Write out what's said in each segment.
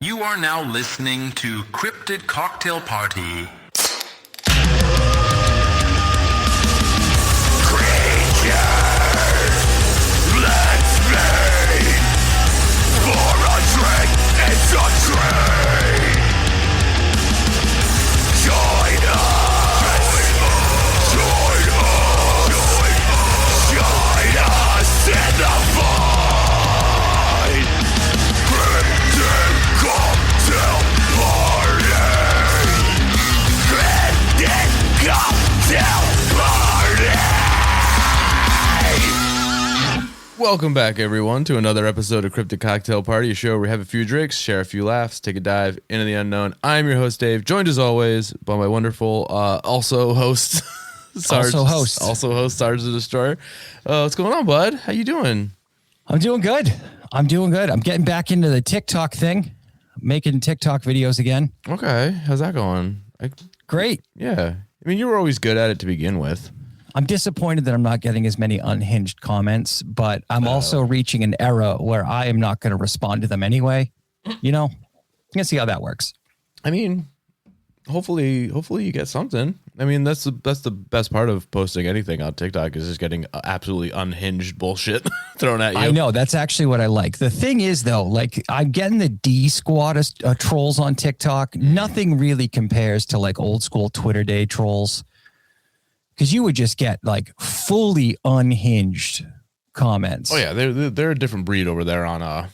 You are now listening to Cryptid Cocktail Party. Creatures, let's meet for a drink. It's a treat. Join us. Join us in the fight. Cryptid Cocktail Party. Cryptid Cocktail Party. Welcome back, everyone, to another episode of Cryptid Cocktail Party, a show where we have a few drinks, share a few laughs, take a dive into the unknown. I'm your host, Dave, joined as always by my wonderful also host, Sarge. Also host, Sarge the Destroyer. What's going on, bud? How you doing? I'm doing good. I'm getting back into the TikTok thing, making TikTok videos again. Okay. How's that going? Great. Yeah. I mean, you were always good at it to begin with. I'm disappointed that I'm not getting as many unhinged comments, but I'm also reaching an era where I am not going to respond to them anyway. You know, you can see how that works. I mean, hopefully you get something. I mean, that's the best part of posting anything on TikTok is just getting absolutely unhinged bullshit thrown at you. I know, that's actually what I like. The thing is, though, like I'm getting the D squad trolls on TikTok. Nothing really compares to like old school Twitter day trolls. Because you would just get like fully unhinged comments. Oh yeah, they're a different breed over there on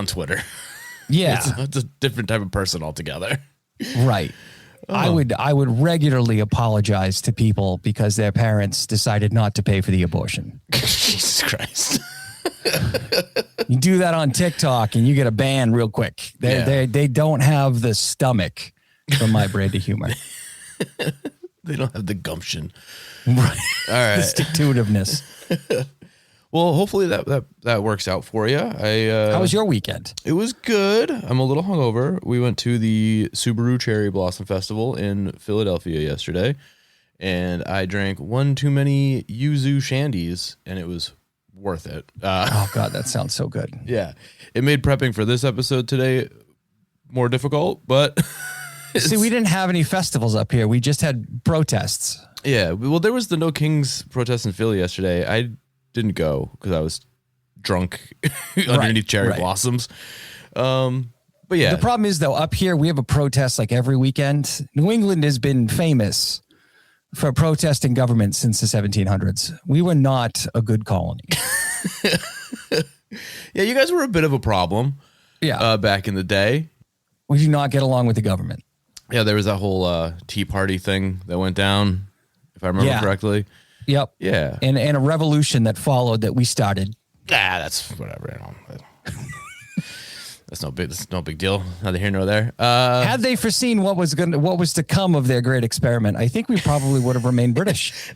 Twitter. Yeah, it's a different type of person altogether. Right. Oh. I would regularly apologize to people because their parents decided not to pay for the abortion. Jesus Christ. You do that on TikTok and you get a ban real quick. They don't have the stomach for my brand of humor. They don't have the gumption. Right. All right. The stick-to-itiveness. Well, hopefully that works out for you. How was your weekend? It was good. I'm a little hungover. We went to the Subaru Cherry Blossom Festival in Philadelphia yesterday, and I drank one too many yuzu shandies, and it was worth it. Oh, God, that sounds so good. Yeah. It made prepping for this episode today more difficult, but... See, we didn't have any festivals up here. We just had protests. Yeah. Well, there was the No Kings protest in Philly yesterday. I didn't go because I was drunk underneath cherry blossoms. But yeah. The problem is, though, up here, we have a protest like every weekend. New England has been famous for protesting government since the 1700s. We were not a good colony. Yeah, you guys were a bit of a problem back in the day. We do not get along with the government. Yeah, there was that whole Tea Party thing that went down, if I remember correctly. Yep. Yeah. And a revolution that followed that we started. That's whatever. That's no big deal. Neither here nor there. Had they foreseen what was to come of their great experiment, I think we probably would have remained British.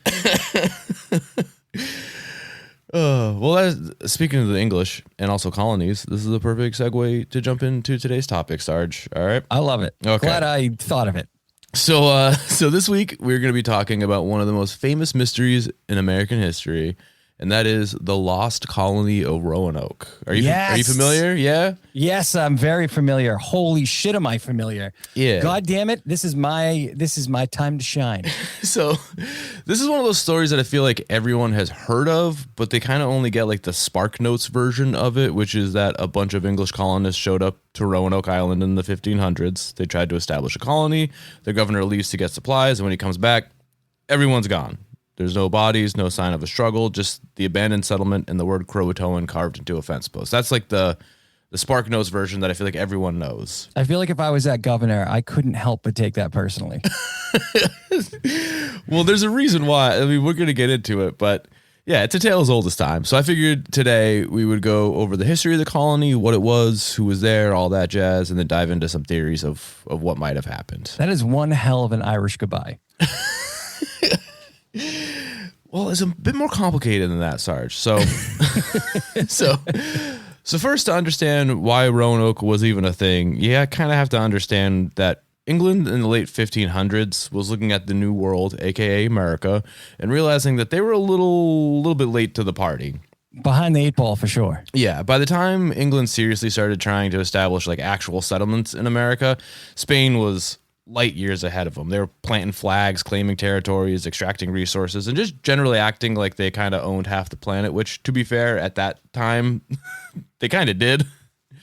Well, speaking of the English and also colonies, this is the perfect segue to jump into today's topic, Sarge. All right. I love it. Okay. Glad I thought of it. So this week we're going to be talking about one of the most famous mysteries in American history, and that is the Lost Colony of Roanoke. Are you familiar? Yeah. Yes, I'm very familiar. Holy shit, am I familiar? Yeah. God damn it, this is my time to shine. So, this is one of those stories that I feel like everyone has heard of, but they kind of only get like the Spark Notes version of it, which is that a bunch of English colonists showed up to Roanoke Island in the 1500s. They tried to establish a colony. Their governor leaves to get supplies, and when he comes back, everyone's gone. There's no bodies, no sign of a struggle, just the abandoned settlement and the word Croatoan carved into a fence post. That's like the Spark Notes version that I feel like everyone knows. I feel like if I was that governor, I couldn't help but take that personally. Well, there's a reason why. I mean, we're going to get into it, but yeah, it's a tale as old as time. So I figured today we would go over the history of the colony, what it was, who was there, all that jazz, and then dive into some theories of what might have happened. That is one hell of an Irish goodbye. Well, it's a bit more complicated than that, Sarge. So, so first, to understand why Roanoke was even a thing, you kind of have to understand that England in the late 1500s was looking at the New World, aka America, and realizing that they were a little bit late to the party. Behind the eight ball for sure. Yeah, by the time England seriously started trying to establish like actual settlements in America, Spain was light years ahead of them. They were planting flags, claiming territories, extracting resources, and just generally acting like they kind of owned half the planet, which, to be fair, at that time, they kind of did.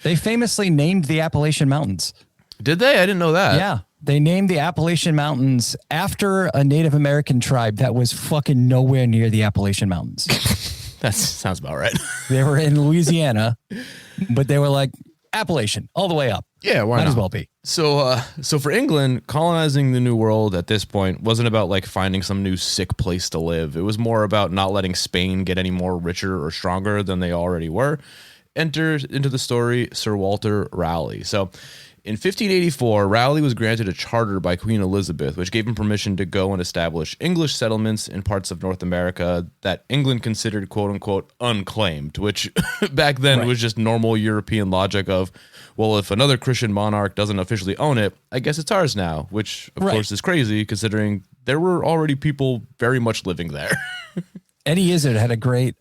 They famously named the Appalachian Mountains. Did they? I didn't know that. Yeah. They named the Appalachian Mountains after a Native American tribe that was fucking nowhere near the Appalachian Mountains. That sounds about right. They were in Louisiana, but they were like, Appalachian, all the way up. Yeah, why Might not? as well be. So for England, colonizing the New World at this point wasn't about like finding some new sick place to live. It was more about not letting Spain get any more richer or stronger than they already were. Enters into the story Sir Walter Raleigh. So in 1584, Raleigh was granted a charter by Queen Elizabeth, which gave him permission to go and establish English settlements in parts of North America that England considered quote-unquote unclaimed, which back then was just normal European logic of, well, if another Christian monarch doesn't officially own it, I guess it's ours now, which of course is crazy considering there were already people very much living there. Eddie Izzard had a great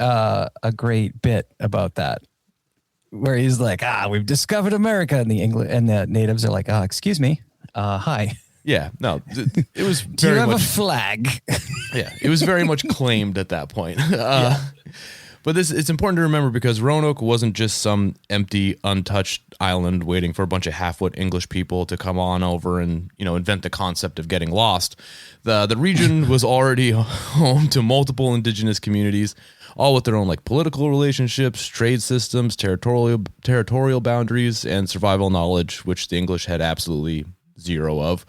bit about that, where he's like, we've discovered America, and the natives are like, excuse me, hi. Yeah, no, it was Do you very have much a flag? Yeah, it was very much claimed at that point. But it's important to remember because Roanoke wasn't just some empty, untouched island waiting for a bunch of half-wit English people to come on over and invent the concept of getting lost. The region was already home to multiple indigenous communities, all with their own like political relationships, trade systems, territorial boundaries, and survival knowledge, which the English had absolutely zero of.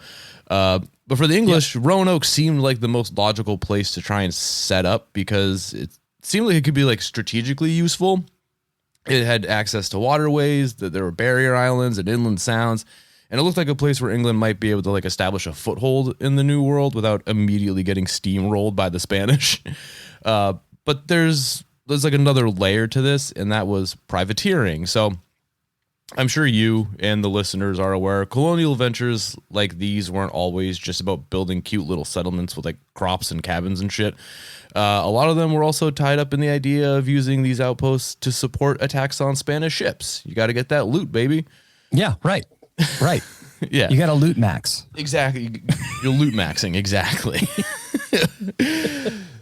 But for the English, Roanoke seemed like the most logical place to try and set up because it seemed like it could be like strategically useful. It had access to waterways, that there were barrier islands and inland sounds, and it looked like a place where England might be able to like establish a foothold in the New World without immediately getting steamrolled by the Spanish. But there's like another layer to this, and that was privateering. So I'm sure you and the listeners are aware colonial ventures like these weren't always just about building cute little settlements with like crops and cabins and shit. A lot of them were also tied up in the idea of using these outposts to support attacks on Spanish ships. You got to get that loot, baby. Yeah, right. Yeah. You got to loot max. Exactly. You're loot maxing. Exactly.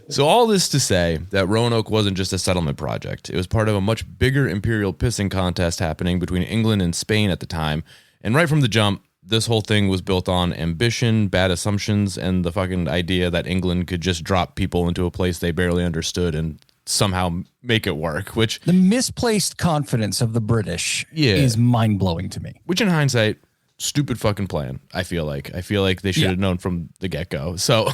So all this to say that Roanoke wasn't just a settlement project. It was part of a much bigger imperial pissing contest happening between England and Spain at the time. And right from the jump, this whole thing was built on ambition, bad assumptions, and the fucking idea that England could just drop people into a place they barely understood and somehow make it work, which... The misplaced confidence of the British is mind-blowing to me. Which in hindsight... stupid fucking plan. I feel like they should have known from the get-go. So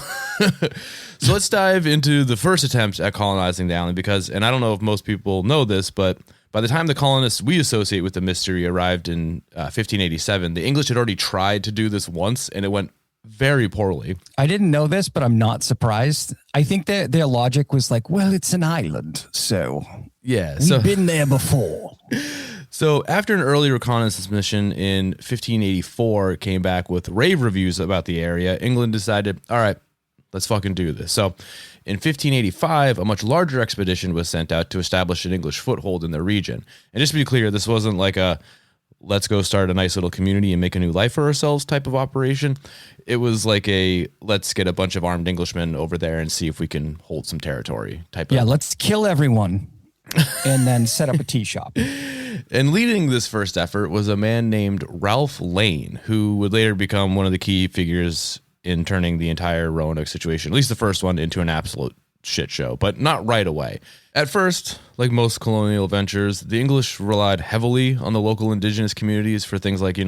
let's dive into the first attempt at colonizing the island because, and I don't know if most people know this, but by the time the colonists we associate with the mystery arrived in 1587, the English had already tried to do this once and it went very poorly. I didn't know this, but I'm not surprised. I think their logic was like, well, it's an island, so we've been there before. So after an early reconnaissance mission in 1584 came back with rave reviews about the area, England decided, all right, let's fucking do this. So in 1585, a much larger expedition was sent out to establish an English foothold in the region. And just to be clear, this wasn't like a let's go start a nice little community and make a new life for ourselves type of operation. It was like a let's get a bunch of armed Englishmen over there and see if we can hold some territory type of. Yeah, let's kill everyone and then set up a tea shop. And leading this first effort was a man named Ralph Lane, who would later become one of the key figures in turning the entire Roanoke situation, at least the first one, into an absolute shit show, but not right away. At first, like most colonial ventures, the English relied heavily on the local indigenous communities for things like,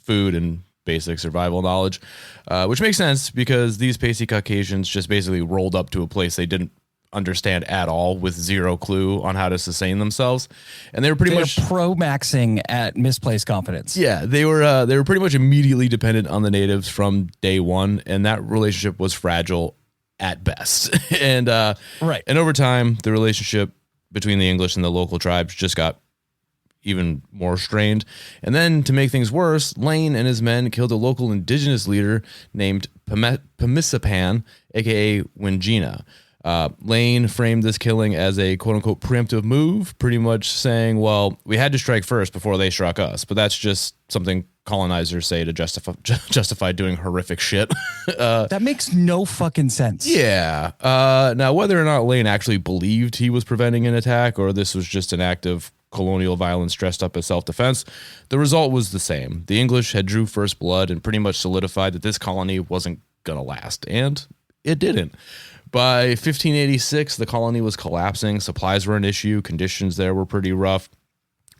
food and basic survival knowledge, which makes sense because these pasty Caucasians just basically rolled up to a place they didn't understand at all with zero clue on how to sustain themselves. And they were pretty much pro-maxing at misplaced confidence. Yeah, they were pretty much immediately dependent on the natives from day one, and that relationship was fragile at best. And and over time, the relationship between the English and the local tribes just got even more strained. And then to make things worse, Lane and his men killed a local indigenous leader named Pemisipan, aka Wingina. Lane framed this killing as a quote-unquote preemptive move, pretty much saying, well, we had to strike first before they struck us, but that's just something colonizers say to justify doing horrific shit. That makes no fucking sense. Yeah. Now, whether or not Lane actually believed he was preventing an attack or this was just an act of colonial violence dressed up as self-defense, the result was the same. The English had drew first blood and pretty much solidified that this colony wasn't going to last, and it didn't. By 1586, the colony was collapsing. Supplies were an issue. Conditions there were pretty rough.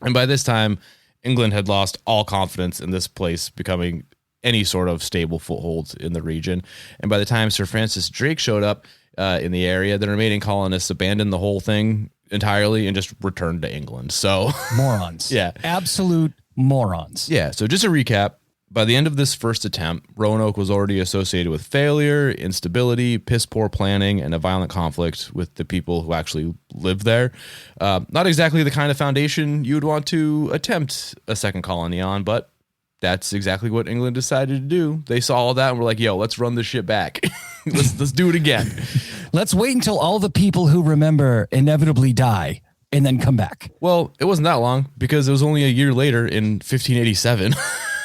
And by this time, England had lost all confidence in this place becoming any sort of stable foothold in the region. And by the time Sir Francis Drake showed up in the area, the remaining colonists abandoned the whole thing entirely and just returned to England. So morons. Yeah. Absolute morons. Yeah. So just a recap. By the end of this first attempt, Roanoke was already associated with failure, instability, piss-poor planning, and a violent conflict with the people who actually lived there. Not exactly the kind of foundation you'd want to attempt a second colony on, but that's exactly what England decided to do. They saw all that and were like, yo, let's run this shit back. let's do it again. Let's wait until all the people who remember inevitably die and then come back. Well, it wasn't that long because it was only a year later in 1587.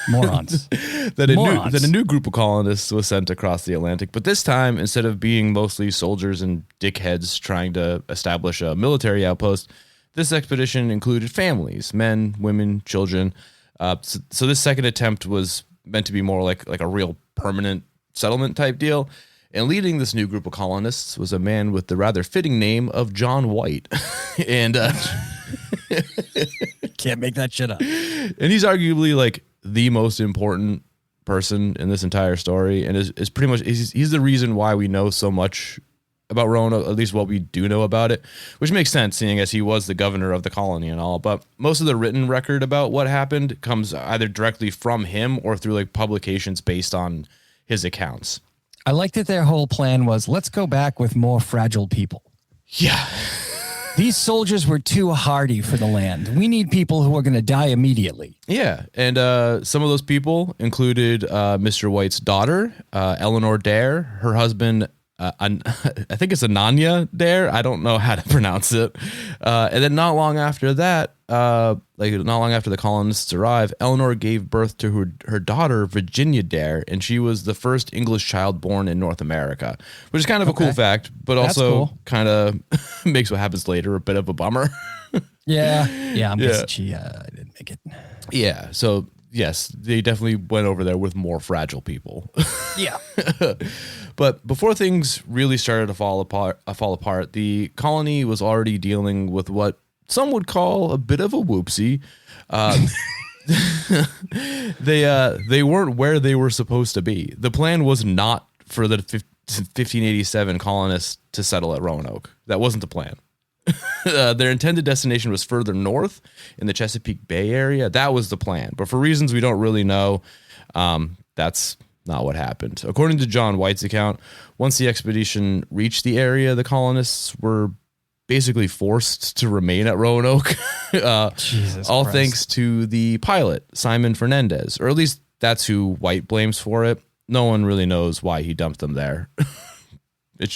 Morons. that a new group of colonists was sent across the Atlantic. But this time, instead of being mostly soldiers and dickheads trying to establish a military outpost, this expedition included families, men, women, children. So this second attempt was meant to be more like a real permanent settlement type deal. And leading this new group of colonists was a man with the rather fitting name of John White. And can't make that shit up. And he's arguably like the most important person in this entire story, and is pretty much he's the reason why we know so much about Roanoke, at least what we do know about it, which makes sense seeing as he was the governor of the colony and all. But most of the written record about what happened comes either directly from him or through like publications based on his accounts. I like that their whole plan was, let's go back with more fragile people. Yeah. These soldiers were too hardy for the land. We need people who are going to die immediately. Yeah, and some of those people included Mr. White's daughter, Eleanor Dare, her husband, I think it's Ananya Dare. I don't know how to pronounce it. And then not long after that, not long after the colonists arrived, Eleanor gave birth to her daughter, Virginia Dare, and she was the first English child born in North America, which is kind of a cool fact, but also kind of makes what happens later a bit of a bummer. Yeah, I'm guessing she didn't make it. Yeah, so yes, they definitely went over there with more fragile people. Yeah. But before things really started to fall apart, the colony was already dealing with what some would call a bit of a whoopsie. They weren't where they were supposed to be. The plan was not for the 1587 colonists to settle at Roanoke. That wasn't the plan. Their intended destination was further north in the Chesapeake Bay area. That was the plan. But for reasons we don't really know, that's not what happened. According to John White's account, once the expedition reached the area, the colonists were basically forced to remain at Roanoke. All thanks to the pilot, Simon Fernandez, or at least that's who White blames for it. No one really knows why he dumped them there.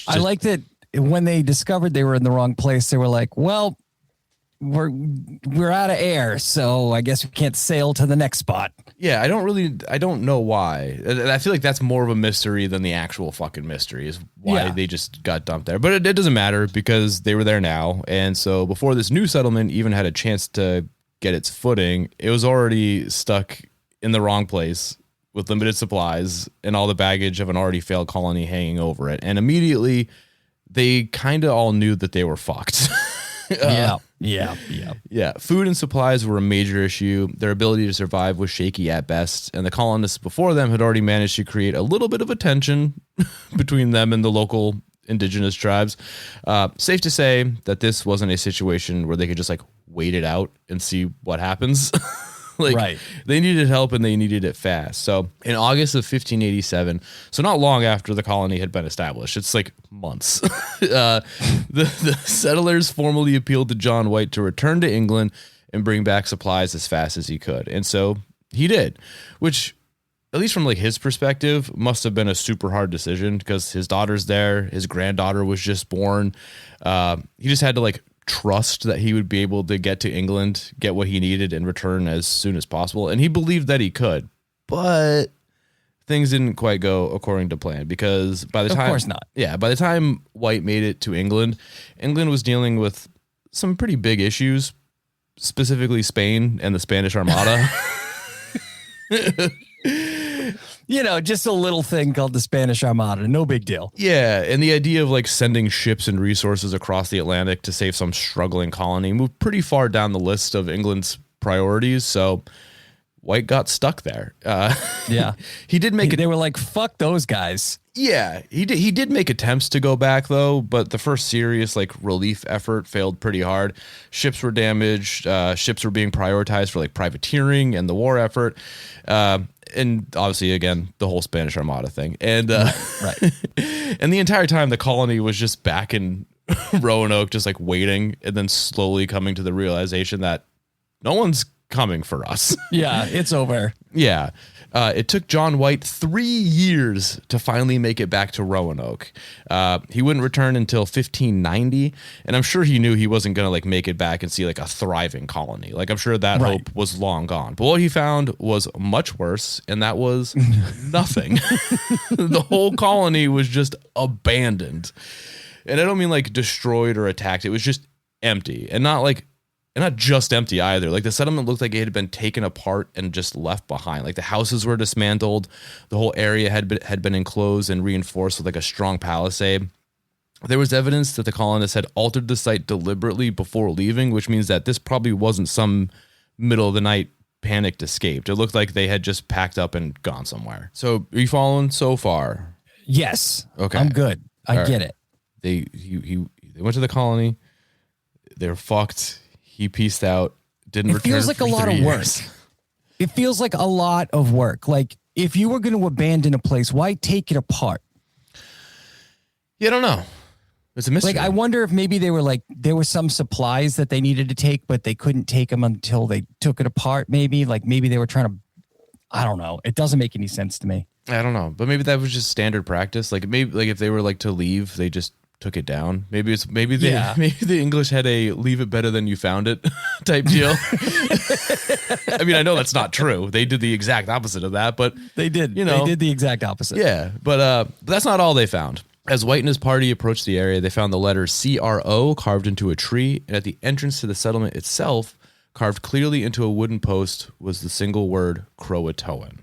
I like that when they discovered they were in the wrong place, they were like, well, we're out of air, so I guess we can't sail to the next spot. Yeah, I don't know why. I feel like that's more of a mystery than the actual fucking mystery is why they just got dumped there. But it doesn't matter because they were there now. And so before this new settlement even had a chance to get its footing, it was already stuck in the wrong place with limited supplies and all the baggage of an already failed colony hanging over it. And immediately they kind of all knew that they were fucked. Yeah. Food and supplies were a major issue. Their ability to survive was shaky at best, and the colonists before them had already managed to create a little bit of a tension between them and the local indigenous tribes. Safe to say that this wasn't a situation where they could just like wait it out and see what happens. They needed help and they needed it fast. So in August of 1587, so not long after the colony had been established, it's like months, the settlers formally appealed to John White to return to England and bring back supplies as fast as he could. And so he did, which at least from like his perspective, must have been a super hard decision because his daughter's there. His granddaughter was just born. He just had to like trust that he would be able to get to England, get what he needed, and return as soon as possible. And he believed that he could, but things didn't quite go according to plan because by the time, of course not. Yeah, by the time White made it to England, England was dealing with some pretty big issues, specifically Spain and the Spanish Armada. You know, just a little thing called the Spanish Armada. No big deal. Yeah, and the idea of like sending ships and resources across the Atlantic to save some struggling colony moved pretty far down the list of England's priorities. So White got stuck there. Yeah, he did make it. They were like, "Fuck those guys." Yeah, he did. He did make attempts to go back though, but the first serious like relief effort failed pretty hard. Ships were damaged. Ships were being prioritized for like privateering and the war effort. And obviously, again, the whole Spanish Armada thing. And right. And the entire time, the colony was just back in Roanoke, just like waiting, and then slowly coming to the realization that no one's coming for us. Yeah, it's over. Yeah. It took John White 3 years to finally make it back to Roanoke. He wouldn't return until 1590, and I'm sure he knew he wasn't going to like make it back and see like a thriving colony. Like I'm sure that Right. hope was long gone. But what he found was much worse, and that was nothing. The whole colony was just abandoned. And I don't mean like destroyed or attacked. It was just empty, and not just empty either. Like the settlement looked like it had been taken apart and just left behind. Like the houses were dismantled. The whole area had been enclosed and reinforced with like a strong palisade. There was evidence that the colonists had altered the site deliberately before leaving, which means that this probably wasn't some middle of the night panicked escape. It looked like they had just packed up and gone somewhere. So are you following so far? Yes. Okay. I'm good. I get it. They went to the colony. They were fucked. He pieced out, didn't return. It feels like for a lot 3 of work. years. It feels like a lot of work. Like if you were going to abandon a place, why take it apart? Yeah, I don't know. It's a mystery. Like I wonder if maybe they were like there were some supplies that they needed to take, but they couldn't take them until they took it apart. Maybe maybe they were trying to. I don't know. It doesn't make any sense to me. I don't know, but maybe that was just standard practice. Like maybe like if they were like to leave, they just took it down. Maybe maybe the English had a leave it better than you found it type deal. I mean, I know that's not true. They did the exact opposite of that, but They did. You know, They did the exact opposite. yeah, but that's not all they found. As White and his party approached the area, they found the letter CRO carved into a tree, and at the entrance to the settlement itself, carved clearly into a wooden post, was the single word Croatoan.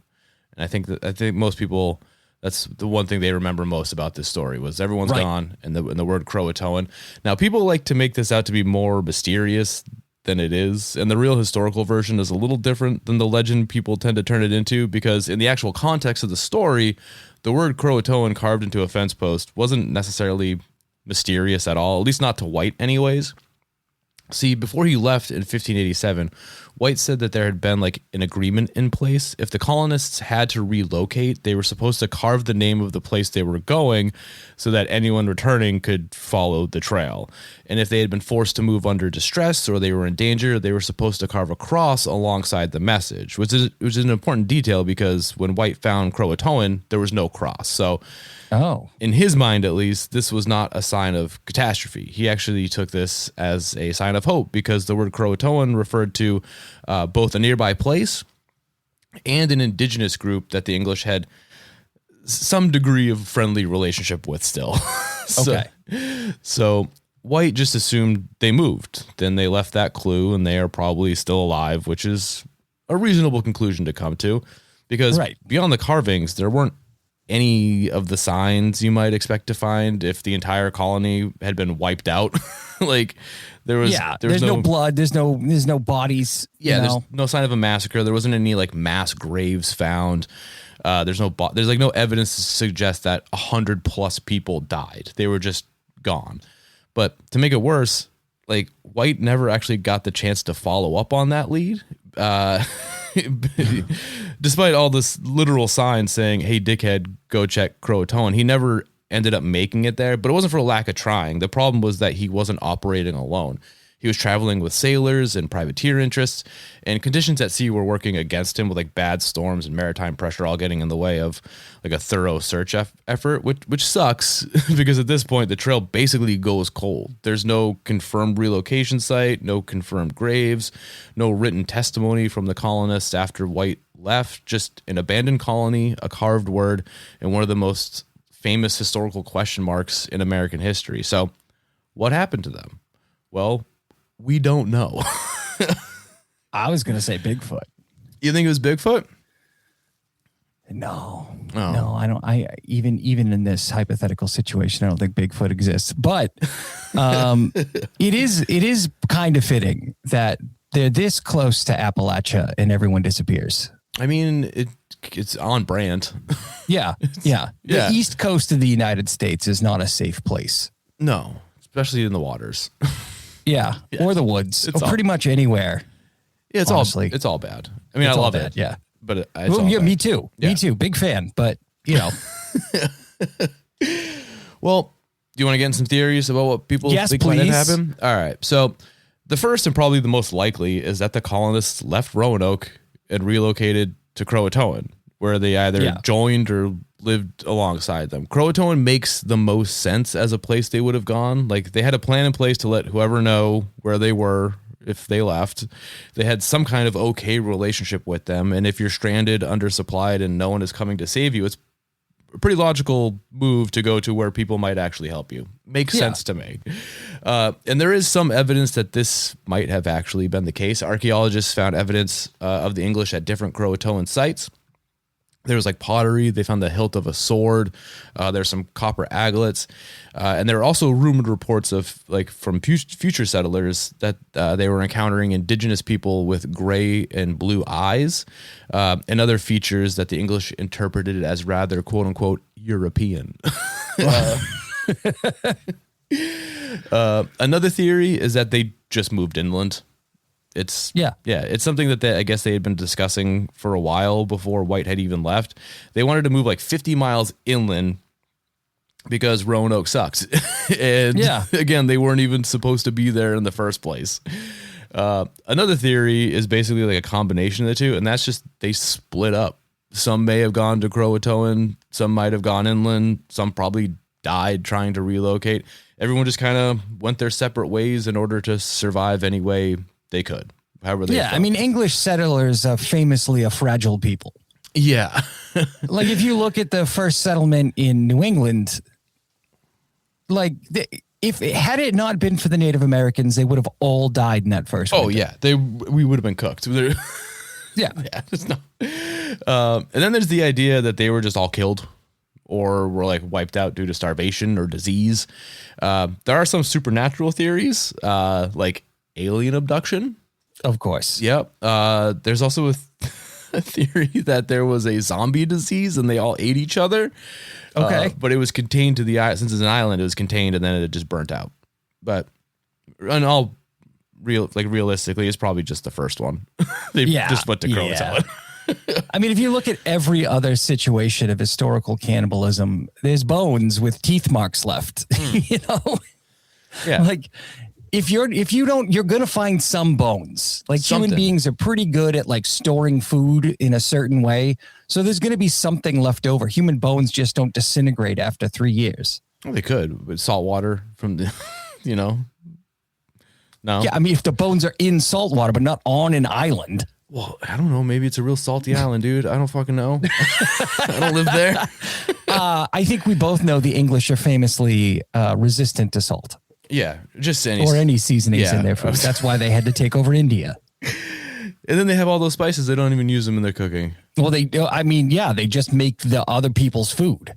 And I think most people, that's the one thing they remember most about this story was everyone's Right. gone and the word Croatoan. Now people like to make this out to be more mysterious than it is, and the real historical version is a little different than the legend people tend to turn it into, because in the actual context of the story, the word Croatoan carved into a fence post wasn't necessarily mysterious at all, at least not to White anyways. See, before he left in 1587, White said that there had been like an agreement in place. If the colonists had to relocate, they were supposed to carve the name of the place they were going so that anyone returning could follow the trail. And if they had been forced to move under distress or they were in danger, they were supposed to carve a cross alongside the message, which is an important detail because when White found Croatoan, there was no cross. So in his mind, at least, this was not a sign of catastrophe. He actually took this as a sign of hope because the word Croatoan referred to both a nearby place and an indigenous group that the English had some degree of friendly relationship with still. So White just assumed they moved. Then they left that clue and they are probably still alive, which is a reasonable conclusion to come to because beyond the carvings, there weren't any of the signs you might expect to find if the entire colony had been wiped out. Like there's no blood, there's no bodies. Yeah, there's no sign of a massacre. There wasn't any like mass graves found. There's like no evidence to suggest that 100+ people died. They were just gone. But to make it worse, like White never actually got the chance to follow up on that lead. Despite all this literal signs saying, "Hey, dickhead, go check Croatoan," he never ended up making it there, but it wasn't for a lack of trying. The problem was that he wasn't operating alone. He was traveling with sailors and privateer interests, and conditions at sea were working against him with like bad storms and maritime pressure all getting in the way of like a thorough search effort, which sucks because at this point the trail basically goes cold. There's no confirmed relocation site, no confirmed graves, no written testimony from the colonists after White left, just an abandoned colony, a carved word, and one of the most famous historical question marks in American history. So what happened to them? Well, we don't know. I was going to say Bigfoot. You think it was Bigfoot? No, no, I don't. Even in this hypothetical situation, I don't think Bigfoot exists. But it is kind of fitting that they're this close to Appalachia and everyone disappears. I mean, it's on brand. Yeah. The East Coast of the United States is not a safe place. No, especially in the waters. Yeah, or the woods, or pretty much anywhere. Yeah, honestly. It's all bad. I mean, I love it. Yeah, but it's well, all yeah, bad. me too. Yeah. Me too. Big fan. But Well, do you want to get in some theories about what people Yes, think might have please. happened? All right. So the first and probably the most likely is that the colonists left Roanoke and relocated to Croatoan, where they either joined or lived alongside them. Croatoan makes the most sense as a place they would have gone. Like they had a plan in place to let whoever know where they were if they left. They had some kind of okay relationship with them. And if you're stranded, undersupplied, and no one is coming to save you, it's a pretty logical move to go to where people might actually help you. Makes sense to me. And there is some evidence that this might have actually been the case. Archaeologists found evidence of the English at different Croatoan sites. There was like pottery. They found the hilt of a sword. There's some copper agates. And there are also rumored reports of like from future settlers that they were encountering indigenous people with gray and blue eyes and other features that the English interpreted as rather quote unquote European. Another theory is that they just moved inland. It's something that I guess they had been discussing for a while before White had even left. They wanted to move like 50 miles inland because Roanoke sucks. And again, they weren't even supposed to be there in the first place. Another theory is basically like a combination of the two, and that's just they split up. Some may have gone to Croatoan, some might have gone inland, some probably died trying to relocate. Everyone just kind of went their separate ways in order to survive any way they could, however they felt. I mean, English settlers are famously a fragile people. Yeah. Like if you look at the first settlement in New England, like had it not been for the Native Americans, they would have all died in that first winter. Yeah, we would have been cooked. Yeah. It's not. And then there's the idea that they were just all killed or were like wiped out due to starvation or disease. There are some supernatural theories, like alien abduction. Of course. Yep. There's also a theory that there was a zombie disease and they all ate each other. Okay. But it was contained to the island. Since it's an island, it was contained and then it just burnt out. But realistically, it's probably just the first one. They just went to Croatoan. I mean, if you look at every other situation of historical cannibalism, there's bones with teeth marks left. You know? Yeah. Like if you don't, you're going to find some bones. Like human beings are pretty good at like storing food in a certain way. So there's going to be something left over. Human bones just don't disintegrate after 3 years. Well, they could with salt water from the, No. Yeah. I mean, if the bones are in salt water, but not on an island. Well, I don't know. Maybe it's a real salty island, dude. I don't fucking know. I don't live there. I think we both know the English are famously resistant to salt. Yeah, just any seasonings in their food. That's why they had to take over India. And then they have all those spices. They don't even use them in their cooking. Well, they just make the other people's food.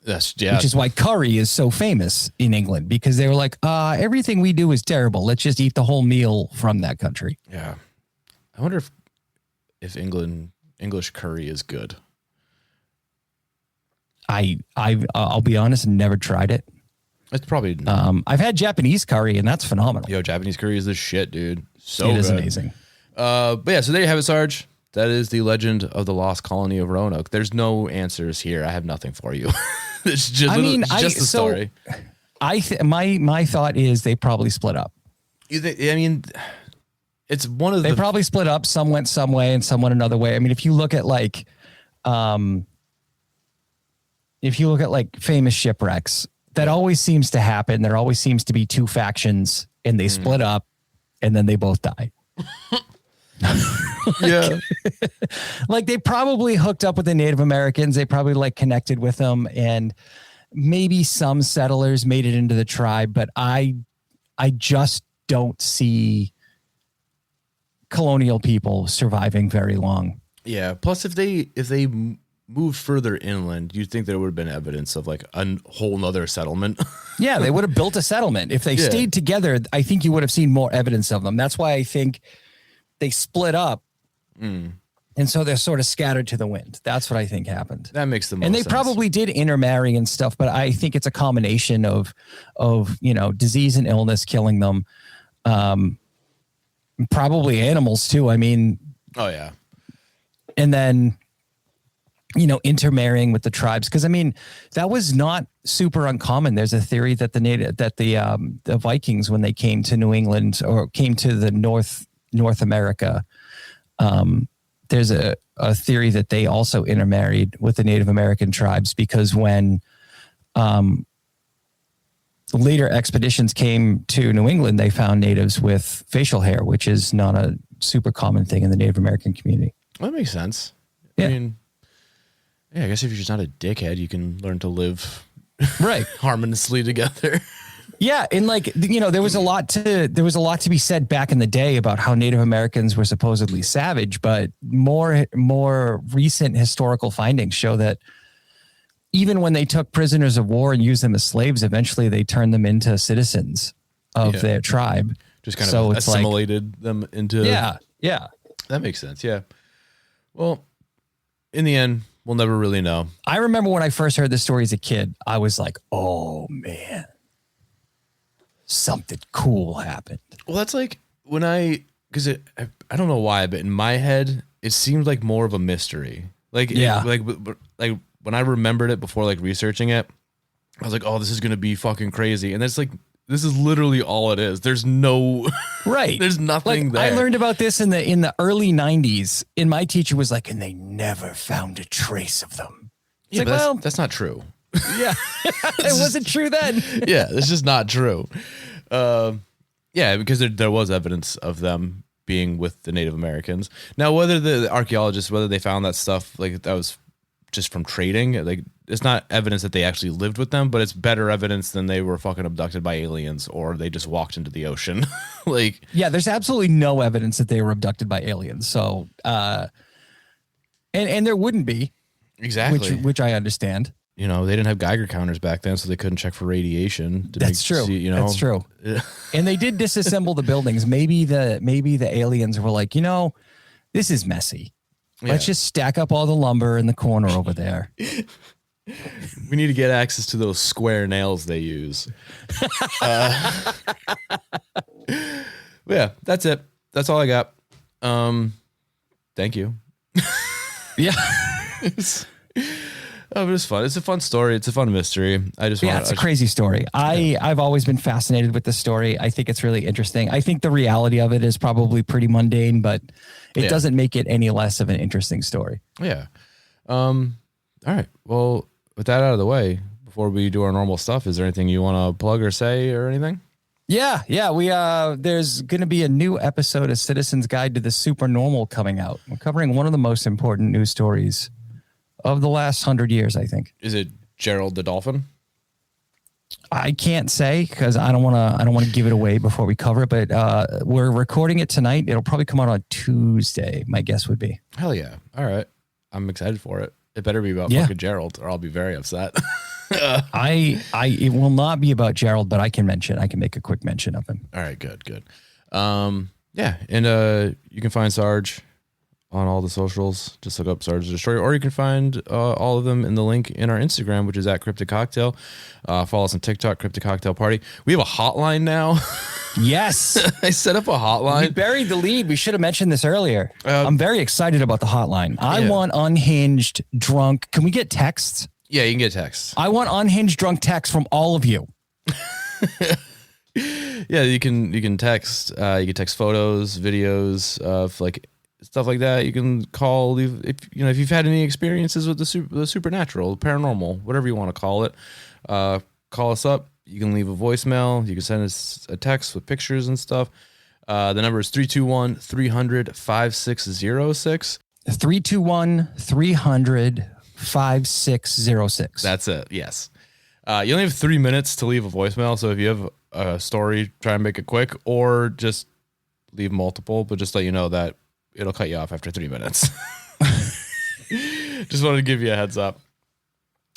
Which is why curry is so famous in England, because they were like, everything we do is terrible. Let's just eat the whole meal from that country. Yeah. I wonder if English curry is good. I'll be honest, never tried it. It's probably not. I've had Japanese curry and that's phenomenal. Yo, Japanese curry is the shit, dude. So it is good. amazing. But yeah, so there you have it, Sarge. That is the legend of the Lost Colony of Roanoke. There's no answers here. I have nothing for you. It's just, just a story. My thought is they probably split up. You think? I mean, it's one of They the probably split up. Some went some way and some went another way. I mean, if you look at like famous shipwrecks, that always seems to happen. There always seems to be two factions and they split up and then they both die. yeah. Like they probably hooked up with the Native Americans. They probably like connected with them, and maybe some settlers made it into the tribe, but I just don't see colonial people surviving very long. Yeah. Plus, if they moved further inland, you'd think there would have been evidence of like a whole nother settlement. Yeah, they would have built a settlement. If they stayed together, I think you would have seen more evidence of them. That's why I think they split up. And so they're sort of scattered to the wind. That's what I think happened. That makes the most And they sense. probably did intermarry and stuff, but I think it's a combination of disease and illness killing them. Probably animals too. I mean, oh yeah. And then, intermarrying with the tribes. Cause I mean, that was not super uncommon. There's a theory that the Vikings, when they came to New England or came to the North America, there's a theory that they also intermarried with the Native American tribes, because when later expeditions came to New England, they found natives with facial hair, which is not a super common thing in the Native American community. That makes sense. Yeah. I mean, yeah, I guess if you're just not a dickhead, you can learn to live Right. harmoniously together. Yeah, and there was a lot to be said back in the day about how Native Americans were supposedly savage, but more recent historical findings show that even when they took prisoners of war and used them as slaves, eventually they turned them into citizens of their tribe. Just kind of assimilated them into. Yeah. That makes sense. Yeah. Well, in the end, we'll never really know. I remember when I first heard this story as a kid, I was like, oh man, something cool happened. Well, that's like when I don't know why, but in my head, it seemed like more of a mystery. Like, like when I remembered it before, like researching it, I was like, oh, this is going to be fucking crazy. And it's like, this is literally all it is. There's no, right. There's nothing there. I learned about this in the early 90s, and my teacher was like, and they never found a trace of them. It's yeah, like, well, that's not true. Yeah, it wasn't true then. Yeah, it's just not true. Yeah, because there was evidence of them being with the Native Americans. Now, whether the archaeologists, whether they found that stuff like that was just from trading, like it's not evidence that they actually lived with them, but it's better evidence than they were fucking abducted by aliens or they just walked into the ocean. Like, yeah, there's absolutely no evidence that they were abducted by aliens. So, and there wouldn't be, exactly, which I understand. They didn't have Geiger counters back then, so they couldn't check for radiation. That's true. That's true. And they did disassemble the buildings. Maybe the aliens were like, this is messy. Let's just stack up all the lumber in the corner over there. We need to get access to those square nails they use. Yeah, that's it. That's all I got. Thank you. Yeah. But it's fun. It's a fun story. It's a fun mystery. It's a crazy story. I've always been fascinated with this story. I think it's really interesting. I think the reality of it is probably pretty mundane, but it doesn't make it any less of an interesting story. Yeah. All right. Well, with that out of the way, before we do our normal stuff, is there anything you want to plug or say or anything? Yeah. We there's going to be a new episode of Citizen's Guide to the Supernormal coming out. We're covering one of the most important news stories of the last 100 years, I think. Is it Gerald the dolphin? I can't say because I don't want to give it away before we cover it, but we're recording it tonight. It'll probably come out on Tuesday, my guess would be. Hell yeah. All right. I'm excited for it. It better be about fucking Gerald or I'll be very upset. It will not be about Gerald, but I can make a quick mention of him. All right, good. Yeah. And you can find Sarge on all the socials. Just look up Sarge the Destroyer, or you can find all of them in the link in our Instagram, which is at Cryptid Cocktail. Follow us on TikTok, Cryptid Cocktail Party. We have a hotline now. Yes. I set up a hotline. We buried the lead. We should have mentioned this earlier. I'm very excited about the hotline. I want unhinged, drunk. Can we get texts? Yeah, you can get texts. I want unhinged, drunk texts from all of you. Yeah, you can text photos, videos of like stuff like that. You can call if you've had any experiences with the supernatural, paranormal, whatever you want to call it. Call us up. You can leave a voicemail. You can send us a text with pictures and stuff. The number is 321-300-5606. 321-300-5606. That's it. Yes. You only have 3 minutes to leave a voicemail. So if you have a story, try and make it quick, or just leave multiple, but just let you know that it'll cut you off after 3 minutes. Just wanted to give you a heads up.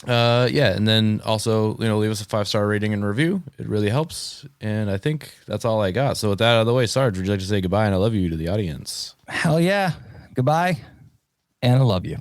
And then also, leave us a 5-star rating and review. It really helps. And I think that's all I got. So with that out of the way, Sarge, would you like to say goodbye and I love you to the audience? Hell yeah. Goodbye. And I love you.